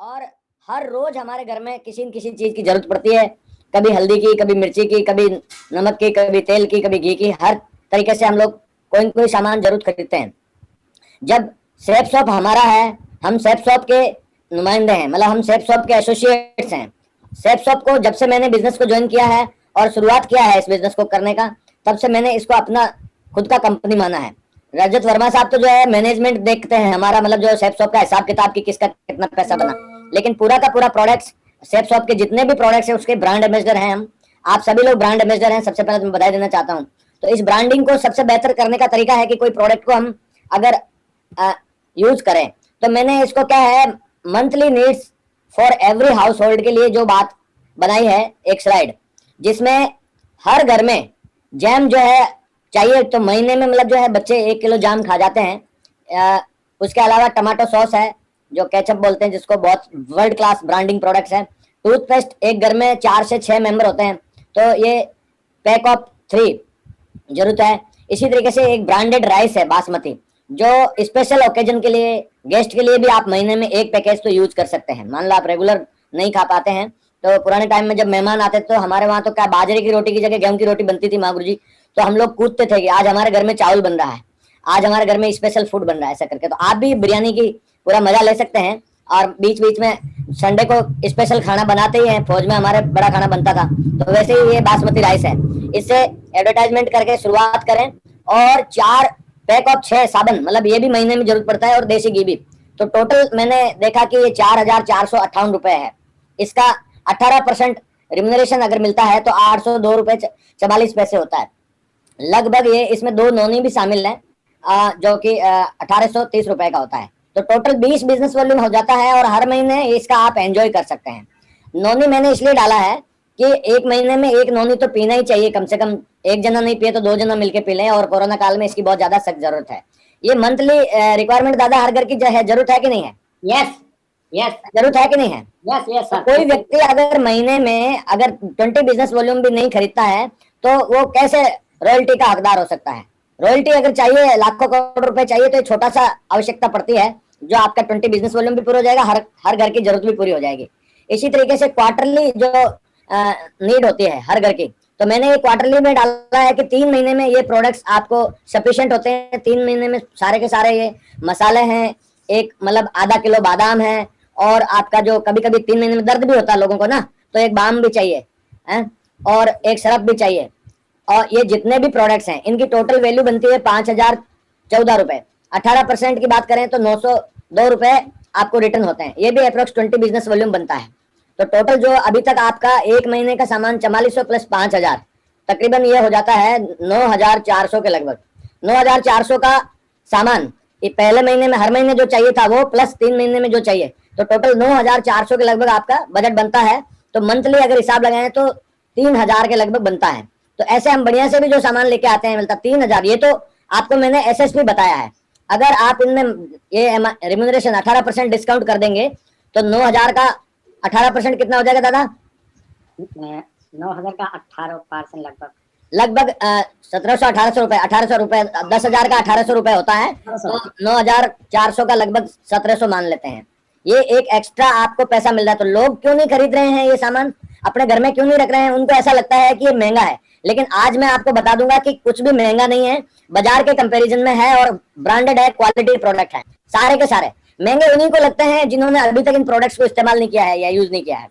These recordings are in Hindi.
और हर रोज हमारे घर में किसी न किसी चीज की जरूरत पड़ती है। कभी हल्दी की, कभी मिर्ची की, कभी नमक की, कभी तेल की, कभी घी की। हर तरीके से हम लोग कोई न कोई सामान जरूर खरीदते हैं। जब सेफ शॉप हमारा है, हम सेफ शॉप के नुमाइंदे हैं, मतलब हम सेफ शॉप के एसोसिएट्स हैं। सेफ शॉप को जब से मैंने बिजनेस को ज्वाइन किया है और शुरुआत किया है इस बिजनेस को करने का, तब से मैंने इसको अपना खुद का कंपनी माना है। रजत वर्मा साहब तो जो है मैनेजमेंट देखते हैं हमारा, मतलब जो सेफ शॉप का हिसाब किताब की किसका कितना पैसा बना, लेकिन पूरा का पूरा प्रोडक्ट्स, सेफ शॉप के जितने भी प्रोडक्ट्स हैं उसके ब्रांड एम्बेसडर हैं हम। आप सभी लोग ब्रांड एम्बेसडर हैं, सबसे पहले तो मैं बधाई देना चाहता हूँ। तो इस ब्रांडिंग को सबसे बेहतर करने का तरीका है कि कोई प्रोडक्ट को हम अगर यूज करें, तो मैंने इसको क्या है, monthly needs for every house hold के लिए जो बात बनाई है, एक स्लाइड, जिसमें हर घर में जैम जो है चाहिए। तो महीने में मतलब जो है बच्चे 1 किलो जाम खा जाते हैं। उसके अलावा टमाटो सॉस है, जो केचप बोलते हैं, जिसको बहुत वर्ल्ड क्लास ब्रांडिंग प्रोडक्ट्स है। टूथपेस्ट, एक घर में 4 से 6 मेंबर होते हैं, तो ये पैक ऑफ 3 जरूरत है। इसी तरीके से एक ब्रांडेड राइस है बासमती, जो स्पेशल ओकेजन के लिए, गेस्ट के लिए भी आप महीने में एक पैकेज तो यूज कर सकते हैं। मान लो आप रेगुलर नहीं खा पाते हैं, तो पुराने टाइम में जब मेहमान आते तो हमारे वहां तो क्या बाजरे की रोटी की जगह गेहूं की रोटी बनती थी माँ गुरु जी। तो हम लोग कूदते थे कि आज हमारे घर में चावल बन रहा है, आज हमारे घर में स्पेशल फूड बन रहा है, ऐसा करके। तो आप भी बिरयानी की पूरा मजा ले सकते हैं। और बीच बीच में संडे को स्पेशल खाना बनाते ही हैं, फौज में हमारे बड़ा खाना बनता था, तो वैसे ही ये बासमती राइस है। इससे एडवर्टाइजमेंट करके शुरुआत करें। और 4 पैक ऑफ 6 साबुन, मतलब ये भी महीने में जरूरत पड़ता है, और देसी घी भी। तो टोटल मैंने देखा कि ये 4,458 रुपए है। इसका 18% रिम्यूनरेशन अगर मिलता है तो 802 रुपए 44 पैसे होता है लगभग। ये इसमें 2 नोनी भी शामिल है, जो कि 1830 रुपए का होता है। तो टोटल 20 बिजनेस वॉल्यूम हो जाता है, और हर महीने इसका आप एंजॉय कर सकते हैं। नोनी मैंने इसलिए डाला है कि एक महीने में एक नोनी तो पीना ही चाहिए कम से कम। एक जना नहीं पिए तो 2 जना मिलके पी लें, और कोरोना काल में इसकी बहुत ज्यादा सख्त जरूरत है। ये मंथली रिक्वायरमेंट दादा हर घर की है, जरूरत है कि नहीं है? यस यस जरूरत है कि नहीं है? यस यस तो सर। कोई व्यक्ति अगर महीने में अगर 20 बिजनेस वॉल्यूम भी नहीं खरीदता है, तो वो कैसे रॉयल्टी का हकदार हो सकता है? रॉयल्टी अगर चाहिए, लाखों करोड़ रुपए चाहिए, तो एक छोटा सा आवश्यकता पड़ती है, जो आपका 20 बिजनेस वॉल्यूम भी पूरा हो जाएगा, हर हर घर की जरूरत भी पूरी हो जाएगी। इसी तरीके से क्वार्टरली जो नीड होती है हर घर की, तो मैंने ये क्वार्टरली में डाला है कि 3 महीने में ये प्रोडक्ट्स आपको सफिशिएंट होते हैं। 3 महीने में सारे के सारे ये मसाले हैं, एक मतलब आधा किलो बादाम है, और आपका जो कभी कभी 3 महीने में दर्द भी होता है लोगों को ना, तो एक बाम भी चाहिए है, और एक सरफ भी चाहिए। और ये जितने भी प्रोडक्ट्स हैं, इनकी टोटल वैल्यू बनती है 5,014 रुपए। 18% की बात करें तो 902 रुपए आपको रिटर्न होते हैं। ये भी अप्रोक्स 20 बिजनेस वॉल्यूम बनता है। तो टोटल जो अभी तक आपका एक महीने का सामान 4400 प्लस 5,000, तकरीबन ये हो जाता है 9,400 के लगभग। 9,400 का सामान ये पहले महीने में, हर महीने जो चाहिए था वो, प्लस 3 महीने में जो चाहिए, तो टोटल 9,400 के लगभग आपका बजट बनता है। तो मंथली अगर हिसाब लगाएं तो 3,000 के लगभग बनता है। तो ऐसे हम बढ़िया से भी जो सामान लेके आते हैं मिलता 3,000। ये तो आपको मैंने एसएसपी बताया है। अगर आप इनमें ये रिम्यूनरेशन 18% डिस्काउंट कर देंगे, तो 9,000 का 18% कितना हो जाएगा दादा? 9,000 का 18% लगभग लगभग 1,700-1,800 रुपए। 1,800 रुपए, 10,000 का 1,800 रुपए होता है, तो 9,400 का लगभग 1,700 मान लेते हैं। ये एक एक्स्ट्रा आपको पैसा मिल रहा है। तो लोग क्यों नहीं खरीद रहे हैं ये सामान, अपने घर में क्यों नहीं रख रहे हैं? उनको ऐसा लगता है कि ये महंगा है, लेकिन आज मैं आपको बता दूंगा कि कुछ भी महंगा नहीं है, बाजार के कंपैरिजन में है, और ब्रांडेड है, क्वालिटी प्रोडक्ट है। सारे के सारे महंगे उन्हीं को लगते हैं जिन्होंने अभी तक इन प्रोडक्ट्स को इस्तेमाल नहीं किया है या यूज नहीं किया है।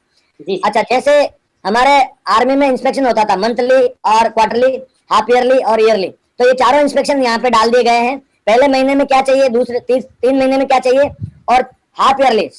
अच्छा, जैसे हमारे आर्मी में इंस्पेक्शन होता था मंथली और क्वार्टरली, हाफ ईयरली और ईयरली, तो ये चारों इंस्पेक्शन यहाँ पे डाल दिए गए हैं। पहले महीने में क्या चाहिए, दूसरे 3 महीने में क्या चाहिए, और हाफ ईयरली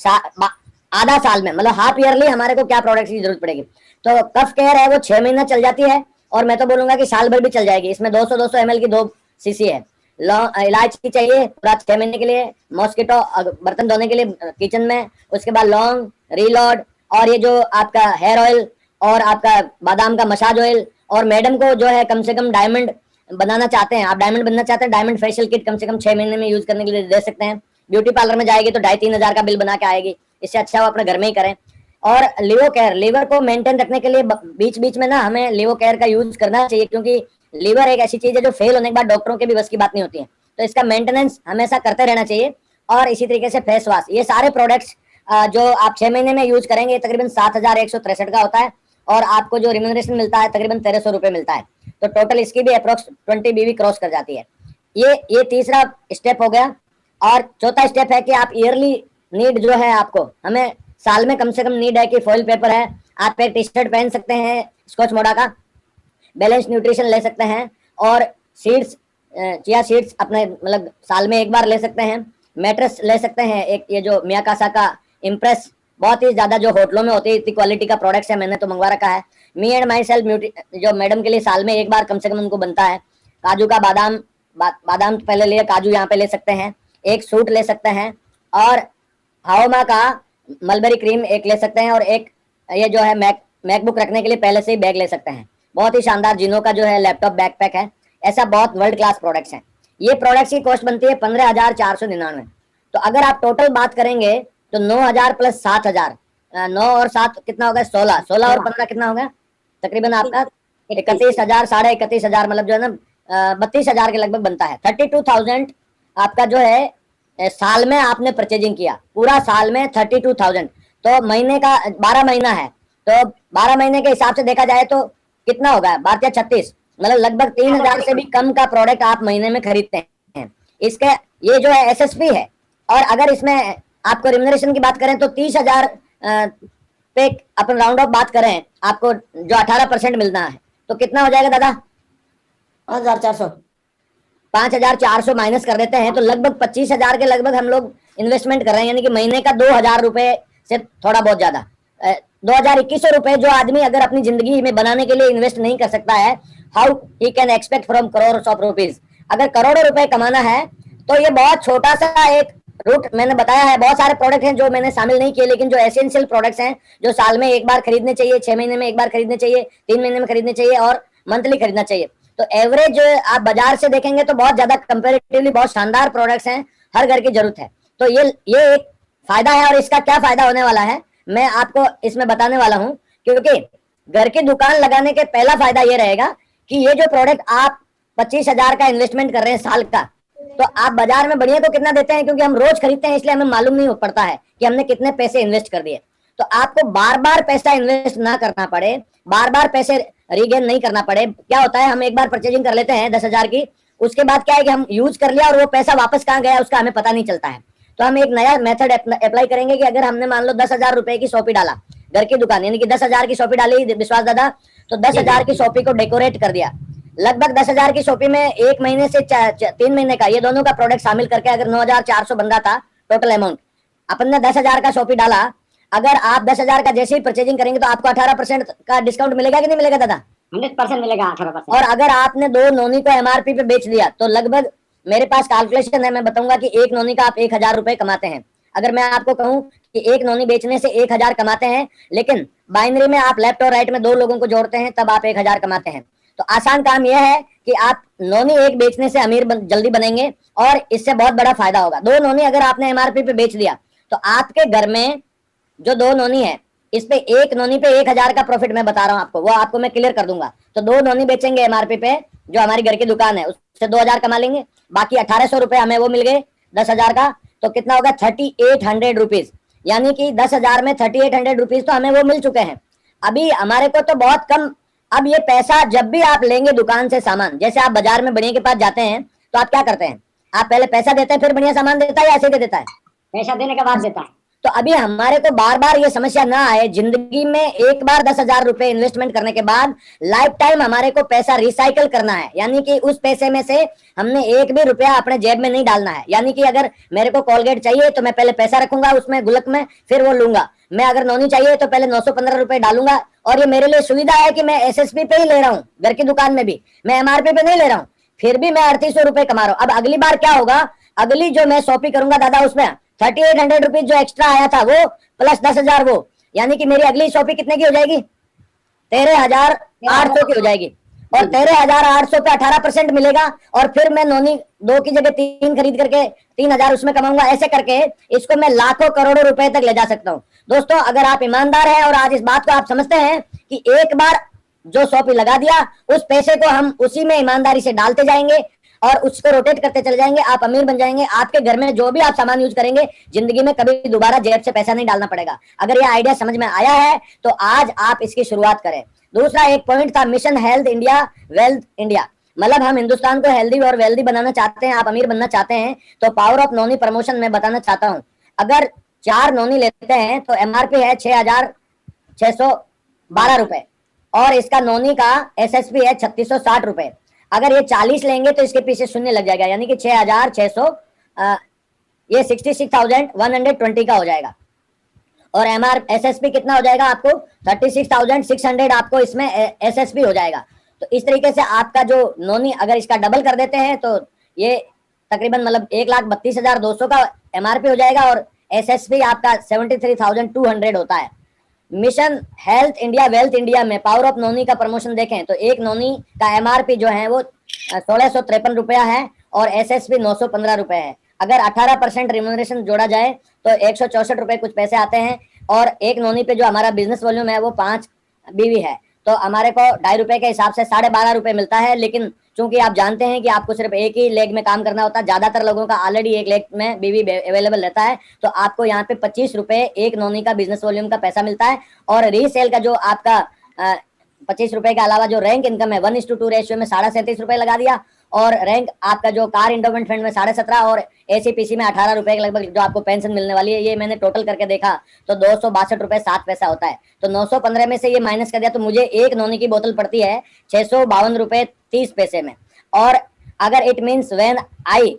आधा साल में, मतलब हाफ ईयरली हमारे को क्या प्रोडक्ट्स की जरूरत पड़ेगी। तो कफ केयर है वो 6 महीना चल जाती है, और मैं तो बोलूंगा कि साल भर भी चल जाएगी। इसमें 200 ml की 2 सीसी है। इलायची चाहिए पूरा 6 महीने के लिए, मॉस्किटो बर्तन धोने के लिए किचन में, उसके बाद लौंग, रीलोड, और ये जो आपका हेयर ऑयल, और आपका बादाम का मसाज ऑयल। और मैडम को जो है कम से कम डायमंड बनाना चाहते हैं, आप डायमंड बनना चाहते हैं, डायमंड फेशियल किट कम से कम 6 महीने में यूज करने के लिए दे सकते हैं। ब्यूटी पार्लर में जाएगी तो 2,500-3,000 का बिल बना के आएगी, इससे अच्छा वो अपने घर में ही करें। और लिवो केयर, लीवर को मेंटेन रखने के लिए बीच बीच में ना हमें लिवो केयर का यूज करना चाहिए, क्योंकि लीवर एक ऐसी चीज है जो फेल होने के बाद डॉक्टरों के भी बस की बात नहीं होती है। तो इसका मेंटेनेंस हमेशा करते रहना चाहिए। और इसी तरीके से फेस वॉश, ये सारे प्रोडक्ट्स जो आप 6 महीने में यूज करेंगे तकरीबन 7,163 का होता है, और आपको जो रिम्यूनरेशन मिलता है तकरीबन 1,300 रुपये मिलता है। तो टोटल इसकी भी अप्रोक्स 20 बीवी क्रॉस कर जाती है। ये तीसरा स्टेप हो गया। और चौथा स्टेप है कि आप ईयरली नीड जो है, आपको हमें साल में कम से कम नीड है कि फॉइल पेपर है, आप एक टी शर्ट पहन सकते हैं स्कॉच मोडा का, बैलेंस न्यूट्रिशन ले सकते हैं, और सीड्स, चिया सीड्स अपने मतलब साल में एक बार ले सकते हैं, मैट्रेस ले सकते हैं, एक ये जो मियाकासा का इम्प्रेस, बहुत ही ज्यादा जो होटलों में होती है इतनी क्वालिटी का प्रोडक्ट्स है, मैंने तो मंगवा रखा है। मी एंड माई सेल्फ जो मैडम के लिए साल में एक बार कम से कम उनको बनता है। काजू का बादाम, बादाम पहले लिए, काजू यहाँ पे ले सकते हैं, एक सूट ले सकते हैं, और हाओमा का मलबेरी क्रीम एक ले सकते हैं, और एक ये जो है मैकबुक रखने के लिए पहले से ही बैग ले सकते हैं। बहुत ही शानदार जिनो का जो है लैपटॉप बैकपैक है। ऐसा बहुत वर्ल्ड क्लास प्रोडक्ट्स हैं। ये प्रोडक्ट्स की कॉस्ट बनती है 15,499। तो अगर आप टोटल बात करेंगे तो 9,000 प्लस 7,000, 9 और 7 कितना होगा, 16, 16 और 15 कितना होगा, तकरीबन आपका 31,000, 31,500, मतलब जो है ना 32,000 के लगभग बनता है। 32,000 आपका जो है साल में आपने परचेजिंग किया, पूरा साल में 32,000। तो महीने का 12 महीना है, तो 12 महीने के हिसाब से देखा जाए तो कितना होगा, 12 36, मतलब लगभग 3,000 से भी कम का प्रोडक्ट आप महीने में खरीदते हैं। इसके ये जो है एसएसपी है। और अगर इसमें आपको रिम्यूनरेशन की बात करें तो 30,000 पे अपन राउंड ऑफ बात करें, आपको जो 18% मिलना है, तो कितना हो जाएगा दादा, 5,400। 5,400 माइनस कर देते हैं तो लगभग 25,000 के लगभग हम लोग इन्वेस्टमेंट कर रहे हैं, यानी कि महीने का 2,000 रुपए से थोड़ा बहुत ज्यादा, 2,200 रुपए जो आदमी अगर अपनी जिंदगी में बनाने के लिए इन्वेस्ट नहीं कर सकता है, how he can expect from crore of rupees. अगर करोड़ों रुपए कमाना है तो ये बहुत छोटा सा एक रूट मैंने बताया है। बहुत सारे प्रोडक्ट हैं जो मैंने शामिल नहीं किए, लेकिन जो एसेंशियल प्रोडक्ट्स हैं जो साल में एक बार खरीदने चाहिए, 6 महीने में एक बार खरीदने चाहिए, 3 महीने में खरीदने चाहिए, और मंथली खरीदना चाहिए। तो एवरेज आप बाजार से देखेंगे तो बहुत ज्यादा कंपेरेटिवली बहुत शानदार प्रोडक्ट्स हैं, हर घर की जरूरत है। तो ये एक फायदा है। और इसका क्या फायदा होने वाला है मैं आपको इसमें बताने वाला हूं, क्योंकि घर की दुकान लगाने के पहला फायदा ये रहेगा कि ये जो प्रोडक्ट आप 25,000 का इन्वेस्टमेंट कर रहे हैं साल का, तो आप बाजार में बढ़िया को कितना देते हैं, क्योंकि हम रोज खरीदते हैं इसलिए हमें मालूम नहीं हो पड़ता है कि हमने कितने पैसे इन्वेस्ट कर दिए। तो आपको बार बार पैसा इन्वेस्ट ना करना पड़े, बार बार पैसे रीगेन नहीं करना पड़े। क्या होता है, हम एक बार परचेजिंग कर लेते हैं 10,000 की, उसके बाद क्या है कि हम यूज कर लिया और वो पैसा वापस कहाँ गया उसका हमें पता नहीं चलता है। तो हम एक नया मेथड अप्लाई करेंगे कि अगर हमने मान लो 10,000 रुपए की शॉपी डाला घर की दुकान, यानी कि 10,000 की शॉपी डाली विश्वास दादा, तो 10,000 की शॉपी को डेकोरेट कर दिया। लगभग 10,000 की शॉपी में 1 महीने से 3 महीने का ये दोनों का प्रोडक्ट शामिल करके अगर 9,400 बन रहा था टोटल अमाउंट, अपन ने 10,000 का शॉपी डाला, अगर आप 10,000 का जैसे ही परचेजिंग करेंगे तो आपको 18% का डिस्काउंट मिलेगा कि नहीं मिलेगा दादा? 100% मिलेगा, 18%। और अगर आपने 2 नोनी को एमआरपी पे बेच दिया तो लगभग मेरे पास कैलकुलेशन है, मैं बताऊंगा कि एक नोनी का आप 1,000 रुपए कमाते हैं। अगर मैं आपको कहूं कि एक नोनी बेचने से 1,000 कमाते हैं, लेकिन बाइनरी में आप लेफ्ट और राइट में 2 लोगों को जोड़ते हैं तब आप 1,000 कमाते हैं। तो आसान काम यह है कि आप नोनी एक बेचने से अमीर जल्दी बनेंगे और इससे बहुत बड़ा फायदा होगा। 2 नोनी अगर आपने एमआरपी पे बेच दिया तो आपके घर में जो 2 नोनी है, इस पे एक नोनी पे 1,000 का प्रॉफिट मैं बता रहा हूं आपको, वो आपको मैं क्लियर कर दूंगा। तो 2 नोनी बेचेंगे एमआरपी पे, जो हमारी घर की दुकान है उससे 2,000 कमा लेंगे, बाकी 1,800 रुपए हमें वो मिल गए 10,000 का, तो कितना होगा 3,800 रुपीज, यानी कि 10,000 में 3,800 रुपीज तो हमें वो मिल चुके हैं। अभी हमारे को तो बहुत कम, अब ये पैसा जब भी आप लेंगे दुकान से सामान, जैसे आप बाजार में बढ़िया के पास जाते हैं तो आप क्या करते हैं, आप पहले पैसा देते हैं फिर बढ़िया सामान देता है या ऐसे दे देता है? पैसा देने के बाद देता है। तो अभी हमारे को बार बार ये समस्या ना आए, जिंदगी में एक बार 10,000 रुपए इन्वेस्टमेंट करने के बाद लाइफ टाइम हमारे को पैसा रिसाइकल करना है, यानी कि उस पैसे में से हमने एक भी रुपया अपने जेब में नहीं डालना है। यानी कि अगर मेरे को कोलगेट चाहिए तो मैं पहले पैसा रखूंगा उसमें गुल्लक में, फिर वो लूंगा। मैं अगर नोनी चाहिए तो पहले 915 रुपए डालूंगा, और ये मेरे लिए सुविधा है कि मैं एसएसपी पे ही ले रहा हूँ, घर की दुकान में भी मैं एमआरपी पे नहीं ले रहा हूँ, फिर भी मैं 3,800 रुपए कमा रहा हूँ। अब अगली बार क्या होगा, अगली जो मैं शॉपिंग करूंगा दादा उसमें 3,800 रुपीज जो एक्स्ट्रा आया था वो प्लस 10,000 वो, यानी कि मेरी अगली शॉपिंग कितने की हो जाएगी, 13,800 की हो जाएगी। और 13,800 पे 18% मिलेगा, और फिर मैं नोनी 2 की जगह 3 खरीद करके 3,000 उसमें कमाऊंगा। ऐसे करके इसको मैं लाखों करोड़ों रुपए तक ले जा सकता हूँ। दोस्तों अगर आप ईमानदार हैं और आज इस बात को आप समझते हैं कि एक बार जो शॉपिंग लगा दिया उस पैसे को हम उसी में ईमानदारी से डालते जाएंगे, और उसको रोटेट करते चले जाएंगे, आप अमीर बन जाएंगे। आपके घर में जो भी आप सामान यूज करेंगे, जिंदगी में कभी दोबारा जेब से पैसा नहीं डालना पड़ेगा। अगर ये आइडिया समझ में आया है तो आज आप इसकी शुरुआत करें। दूसरा एक पॉइंट था mission health India wealth India, मतलब हम हिंदुस्तान को हेल्दी और वेल्दी बनाना चाहते हैं, आप अमीर बनना चाहते हैं तो पावर ऑफ नोनी प्रमोशन में बताना चाहता हूं। अगर 4 नोनी लेते हैं तो एमआरपी है 6,612 रुपए और इसका नोनी का एसएसपी है 3660 रुपए। अगर ये 40 लेंगे तो इसके पीछे शून्य लग जाएगा, यानी कि 6,600 ये 66,120 का हो जाएगा। और एमआर एसएसपी कितना हो जाएगा आपको 36,600 आपको इसमें एसएसपी हो जाएगा। तो इस तरीके से आपका जो नोनी अगर इसका डबल कर देते हैं तो ये तकरीबन मतलब 1,32,200 का एमआरपी हो जाएगा और एसएसपी आपका 73,200 होता है। Mission health India wealth India में पावर ऑफ नोनी का प्रमोशन देखें तो एक नोनी का एमआरपी जो है वो 1653 रुपया है और एसएसपी 915 रुपए है। अगर 18% रिम्यूनरेशन जोड़ा जाए तो 164 रुपए कुछ पैसे आते हैं और एक नोनी पे जो हमारा बिजनेस वॉल्यूम है वो 5 बीवी है तो हमारे को 2.5 रुपए के हिसाब से 12.5 रुपए मिलता है। लेकिन चूंकि आप जानते हैं कि आपको सिर्फ एक ही लेग में काम करना होता है, ज्यादातर लोगों का ऑलरेडी एक लेग में बीवी अवेलेबल रहता है, तो आपको यहाँ पे 25 रुपए एक नोनी का बिजनेस वॉल्यूम का पैसा मिलता है। और रीसेल का जो आपका 25 रुपए के अलावा जो रैंक इनकम है 1:2 रेशियो में 37.5 रुपए लगा दिया और रैंक आपका जो कार इंडोमेंट फंड में 17.5 और एसीपीसी में 18 रुपए के लगभग जो आपको पेंशन मिलने वाली है, ये मैंने टोटल करके देखा तो 262 रुपए 7 पैसा होता है। तो 915 में से ये माइनस कर दिया तो मुझे एक नोनी की बोतल पड़ती है 652 रुपए 30 पैसे में। और अगर it means when I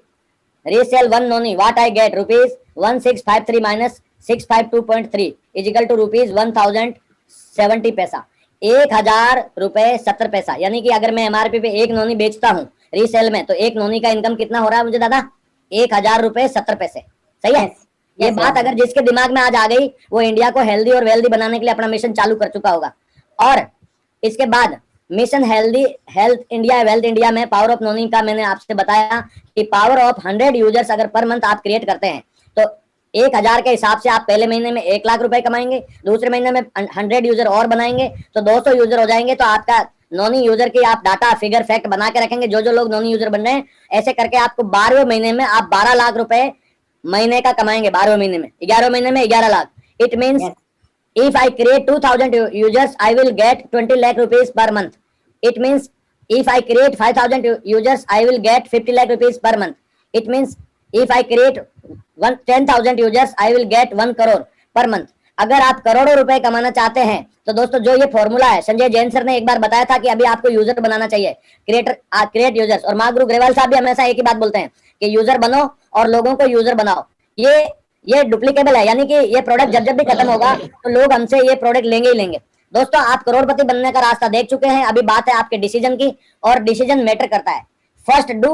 resell one नोनी what I get rupees 1653 minus 652.3 is equal to rupees 1070 पैसा, 1,000 रुपए 70 पैसा। यानी कि अगर मैं एमआरपी पे एक नोनी बेचता हूँ रीसेल में तो एक नोनी का इनकम कितना हो रहा है मुझे दादा 1,000 रुपए 70 पैसे। सही है। ये बात अगर जिसके दिमाग में आज आ गई वो इंडिया को हेल्दी और वेल्दी बनाने के लिए अपना मिशन चालू कर चुका होगा। और इसके बाद mission healthy health India wealth India में पावर ऑफ नोनी का मैंने आपसे बताया कि पावर ऑफ 100 यूजर्स अगर पर मंथ आप क्रिएट करते हैं तो 1,000 के हिसाब से आप पहले महीने में 1 लाख रुपए कमाएंगे, दूसरे महीने में 100 यूजर और बनाएंगे तो 200 यूजर हो जाएंगे। तो आपका नॉनी यूजर की आप डाटा फिगर फैक्ट बना के रखेंगे, जो जो लोग नॉनी यूजर बन रहे हैं, ऐसे करके आपको 12वें महीने में आप 12 लाख रुपए महीने का कमाएंगे। 12वें महीने में 11वें महीने में 11 lakh. It means if I create 2,000 users, I will get 20 lakh rupees per month. It means if I create 5,000 users, I will get 50 lakh rupees per month. It means if I create 10,000 users, I will get 1 crore per month. अगर आप करोड़ों रुपए कमाना चाहते हैं तो दोस्तों जो ये फॉर्मूला है, संजय जैन सर ने एक बार बताया था कि अभी आपको यूजर बनाना चाहिए, क्रिएट यूजर्स। और महागुरु ग्रेवाल साहब भी हमेशा एक ही बात बोलते हैं कि यूजर बनो और लोगों को यूजर बनाओ। ये डुप्लीकेबल है, यानी कि ये प्रोडक्ट जब जब भी खत्म होगा तो लोग हमसे ये प्रोडक्ट लेंगे ही लेंगे। दोस्तों आप करोड़पति बनने का रास्ता देख चुके हैं, अभी बात है आपके डिसीजन की और डिसीजन मैटर करता है। First do